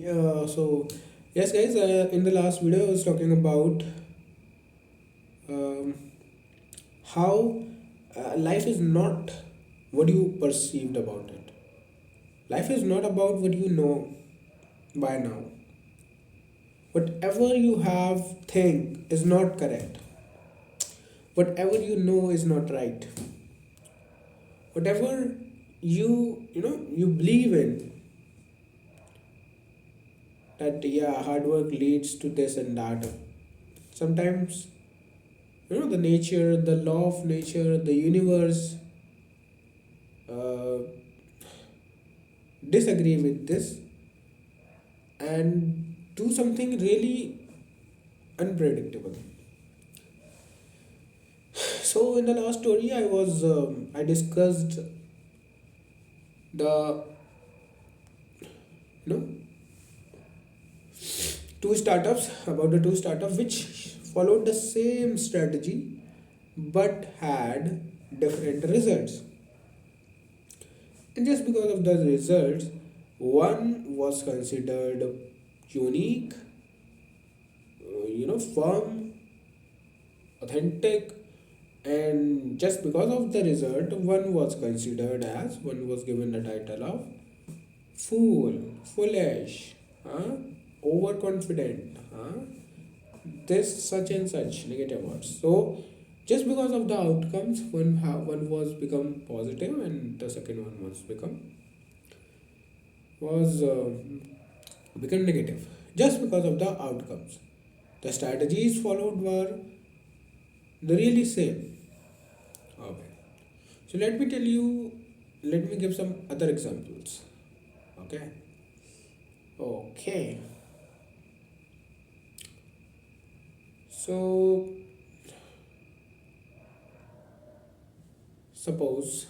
So yes, guys. In the last video, I was talking about um, how life is not what you perceived about it. Life is not about what you know by now. Whatever you have think is not correct. Whatever you know is not right. Whatever you believe in, that yeah, hard work leads to this and that. Sometimes the nature, the law of nature, the universe uh, disagree with this and do something really unpredictable. So in the last story, I discussed the you know two startups about the two startups which followed the same strategy but had different results. And just because of the results, one was considered unique, firm, authentic, and just because of the result, one was given the title of fool, foolish, overconfident, this such and such negative words. So just because of the outcomes, one was become positive and the second one was become negative just because of the outcomes. The strategies followed were the really same. Okay. So let me give some other examples. Okay. Okay. So suppose,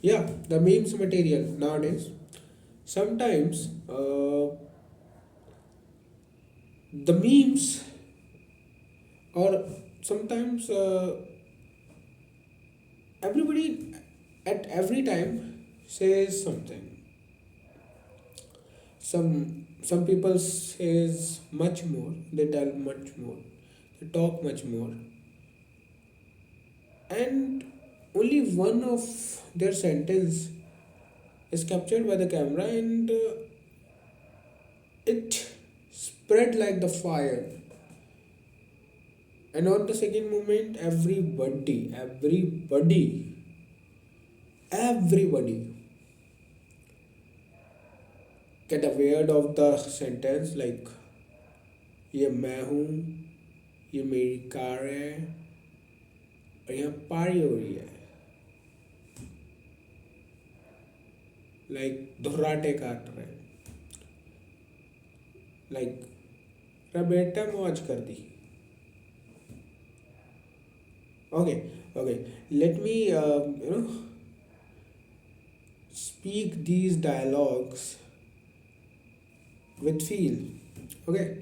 yeah, the memes material nowadays. Sometimes the memes or sometimes everybody at every time says something. Some people says much more, they tell much more, they talk much more, and only one of their sentence is captured by the camera, and it spread like the fire. And on the second moment, everybody get aware of the sentence like ये मैं हूँ, ये मेरी car है और यहाँ पारी हो रही है, लाइक धुर्राटे काट रहे, लाइक बेटा मौज कर दी. Okay, let me speak these dialogues with feel. Okay,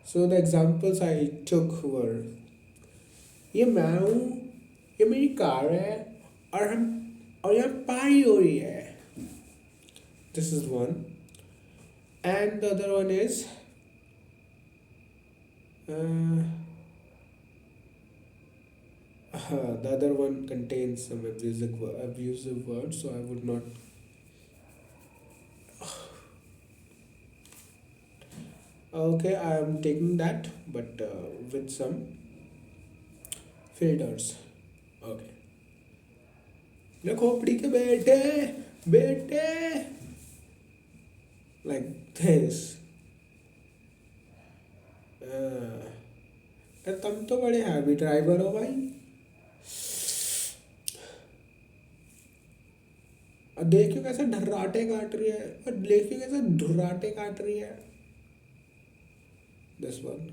so the examples I took were ये मैं हूँ, ये मेरी कार है और यहाँ पारी हो रही है. This is one, and the other one is uh, the other one contains some abusive words, so I would not. Okay, I am taking that, but with some filters. Okay. ले खोपड़ी के बेटे बेटे, like this. तुम तो बड़े heavy driver हो भाई. और देखियो कैसे ढर्राटे काट रही है, और देखियो कैसे ढुर्राटे काट रही है. This one.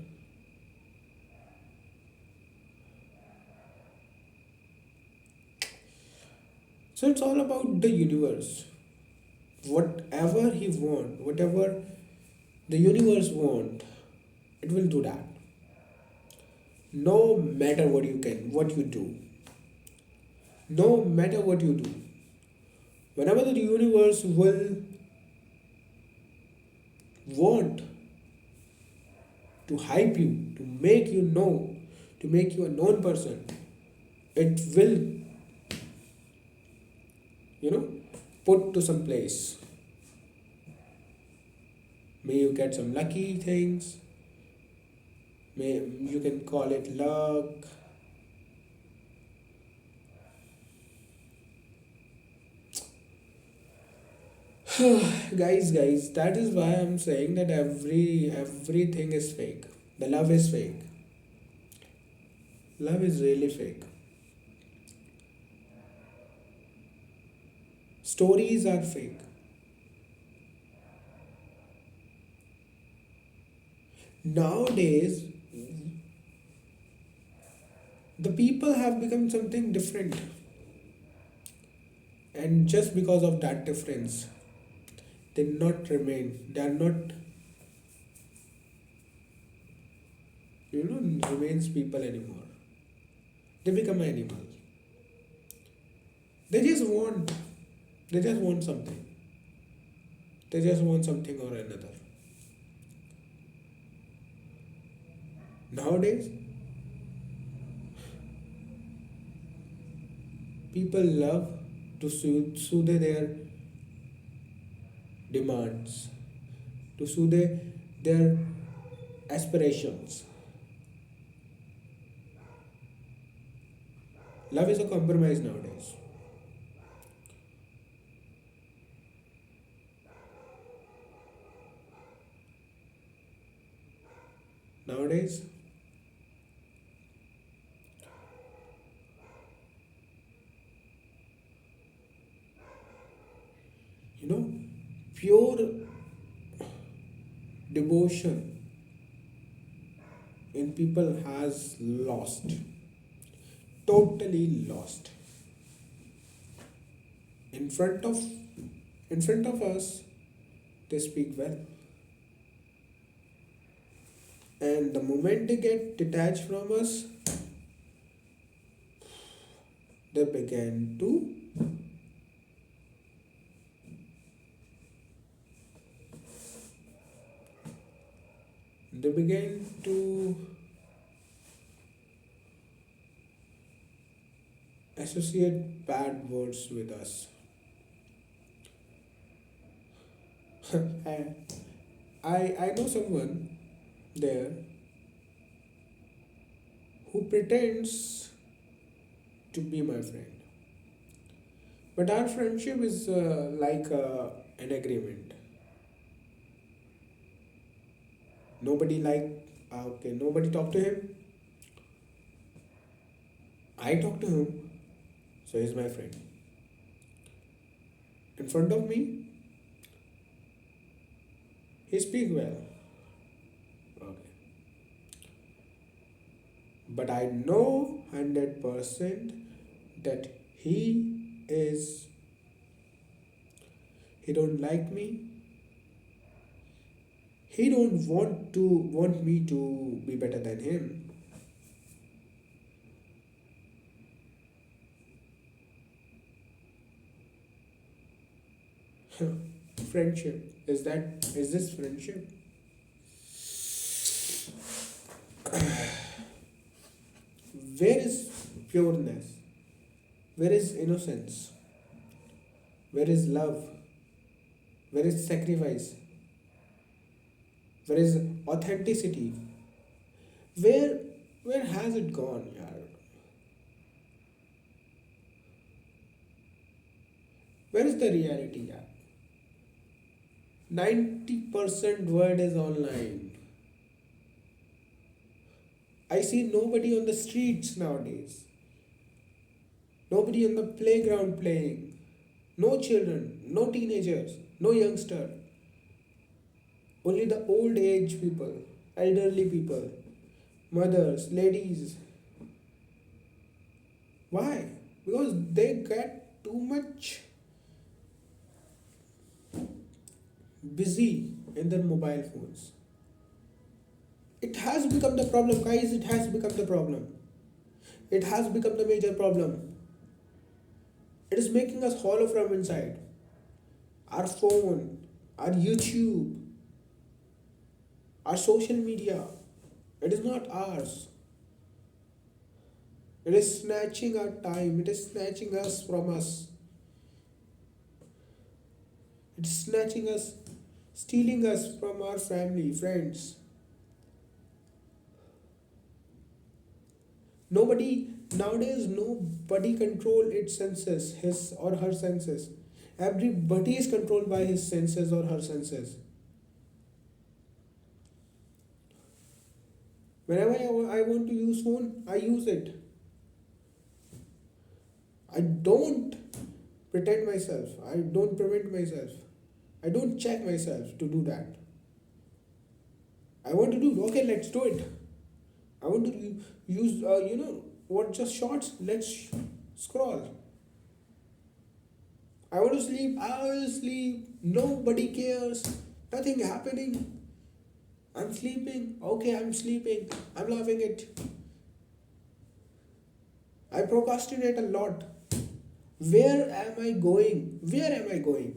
So it's all about the universe. Whatever the universe want, it will do that. No matter what you do, no matter what you do. Whenever the universe will want to hype you, to make you know, to make you a known person, it will, you know, put to some place. May you get some lucky things, may you can call it luck. Guys, that is why I'm saying that everything is fake. The love is fake. Love is really fake. Stories are fake. Nowadays, the people have become something different, and just because of that difference, they not remain. They are not, remains people anymore. They become animals. They just want. They just want something. They just want something or another. Nowadays, people love to soothe their demands, to soothe their aspirations. Love is a compromise nowadays. Nowadays, you know, pure devotion in people has lost, totally lost. In front of in front of us, they speak well, and the moment they get detached from us, they begin to they begin to associate bad words with us. And I know someone there who pretends to be my friend, but our friendship is like an agreement. Nobody okay, nobody talk to him. I talk to him, so he's my friend. In front of me, he speak well. Okay, but I know 100% that is he don't like me. He don't want me to be better than him. Friendship, is this friendship? Where is pureness? Where is innocence? Where is love? Where is sacrifice? Where is authenticity? Where where has it gone, yaar? Where is the reality, yaar? 90% word is online. I see nobody on the streets nowadays. Nobody on the playground playing. No children, no teenagers, no youngster. Only the old age people, elderly people, mothers, ladies. Why? Because they get too much busy in their mobile phones. It has become the problem, guys. It has become the problem. It has become the major problem. It is making us hollow from inside. Our phone, our YouTube, our social media. It is not ours. It is snatching our time. It is snatching us from us. It is snatching us, stealing us from our family, friends. Nobody nowadays, nobody control its senses, his or her senses. Everybody is controlled by his senses or her senses. Whenever I want to use phone, I use it. I don't pretend myself. I don't prevent myself. I don't check myself to do that. I want to do, okay, let's do it. I want to use, what, just shorts? Let's scroll. I want to sleep. I will sleep. Nobody cares. Nothing happening. I'm sleeping. Okay, I'm sleeping. I'm loving it. I procrastinate a lot. Where am I going? Where am I going?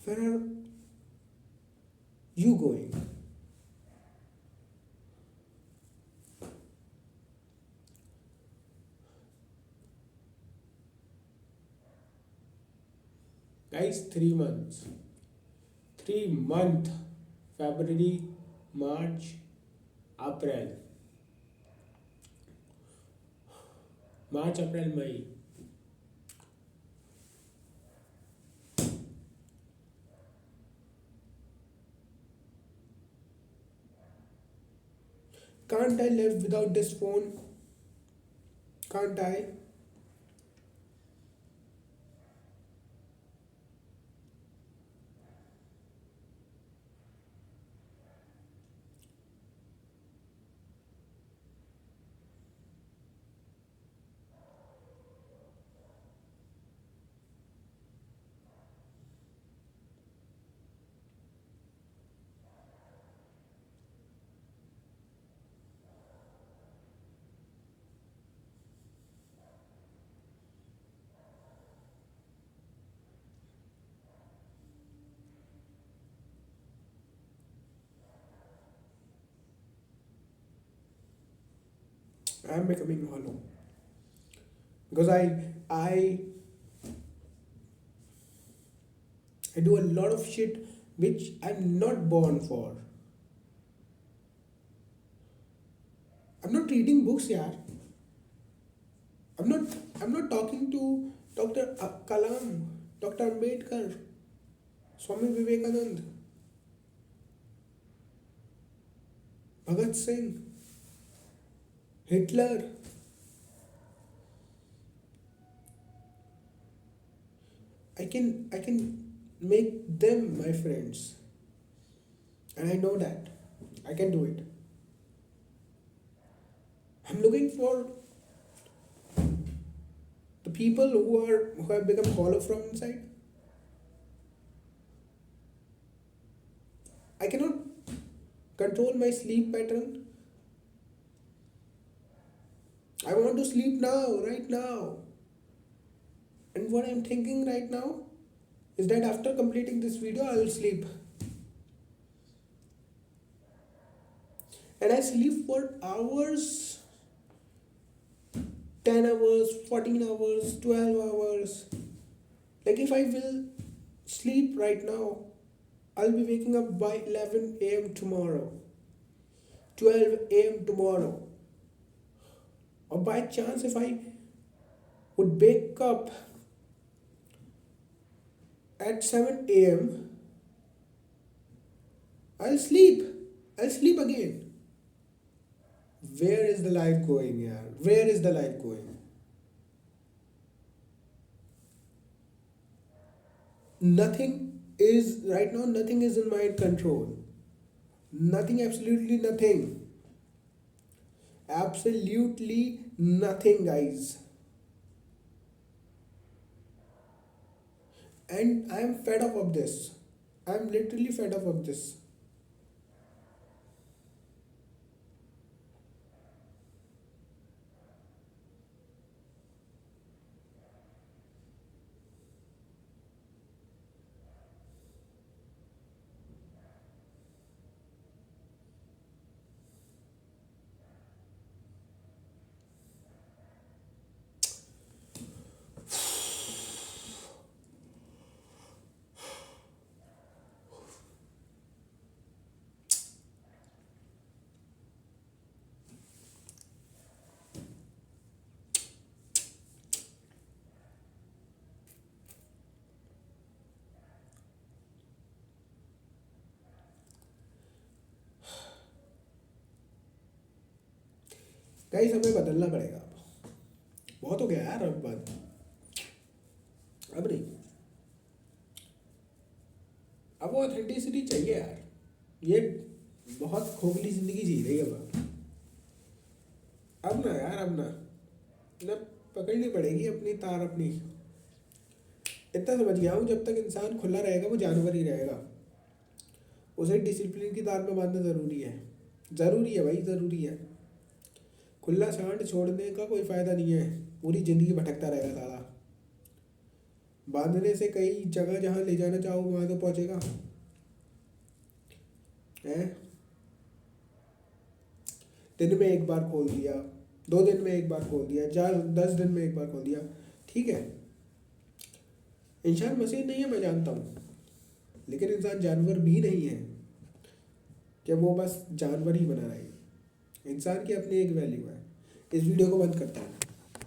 Where are you going? Guys, 3 months. 3 month. February, March, April. March, April, May. Can't I live without this phone? Can't I? I am becoming hollow. Because I I do a lot of shit which I'm not born for. I'm not reading books, yeah. I'm not I'm not talking to Dr. Kalam, Dr. Ambedkar, Swami Vivekanand, Bhagat Singh, Hitler. I can make them my friends. And I know that. I can do it. I'm looking for the people who have become hollow from inside. I cannot control my sleep pattern. I want to sleep now, right now. And what I'm thinking right now is that after completing this video, I will sleep. And I sleep for hours, 10 hours, 14 hours, 12 hours. Like if I will sleep right now, I'll be waking up by 11 a.m. tomorrow, 12 a.m. tomorrow. Or by chance, if I would wake up at 7 a.m., I'll sleep. I'll sleep again. Where is the life going, yaar? Where is the life going? Nothing is, right now, nothing is in my control. Nothing, absolutely nothing. Absolutely nothing, guys. And I am fed up of this. I am literally fed up of this. Guys हमें बदलना पड़ेगा अब। बहुत हो गया यार अब बात। अब नहीं, अब वो ऑथेंटिसिटी चाहिए यार। ये बहुत खोखली जिंदगी जी रही है अब ना यार, अब ना ना पकड़नी पड़ेगी अपनी तार अपनी। इतना समझ गया हूँ, जब तक इंसान खुला रहेगा वो जानवर ही रहेगा। उसे डिसिप्लिन की तार में बांधना ज़रूरी है। ज़रूरी है भाई, ज़रूरी है। खुला सांड छोड़ने का कोई फ़ायदा नहीं है, पूरी ज़िंदगी भटकता रहेगा साला। बांधने से कई जगह जहाँ ले जाना चाहो वहाँ तो पहुँचेगा है। दिन में एक बार खोल दिया, 2 दिन में एक बार खोल दिया, 10 दिन में एक बार खोल दिया, ठीक है। इंसान मशीन नहीं है, मैं जानता हूँ, लेकिन इंसान जानवर भी नहीं है कि वो बस जानवर ही बना रहे। इंसान की अपनी एक वैल्यू है। इस वीडियो को बंद करता हूँ।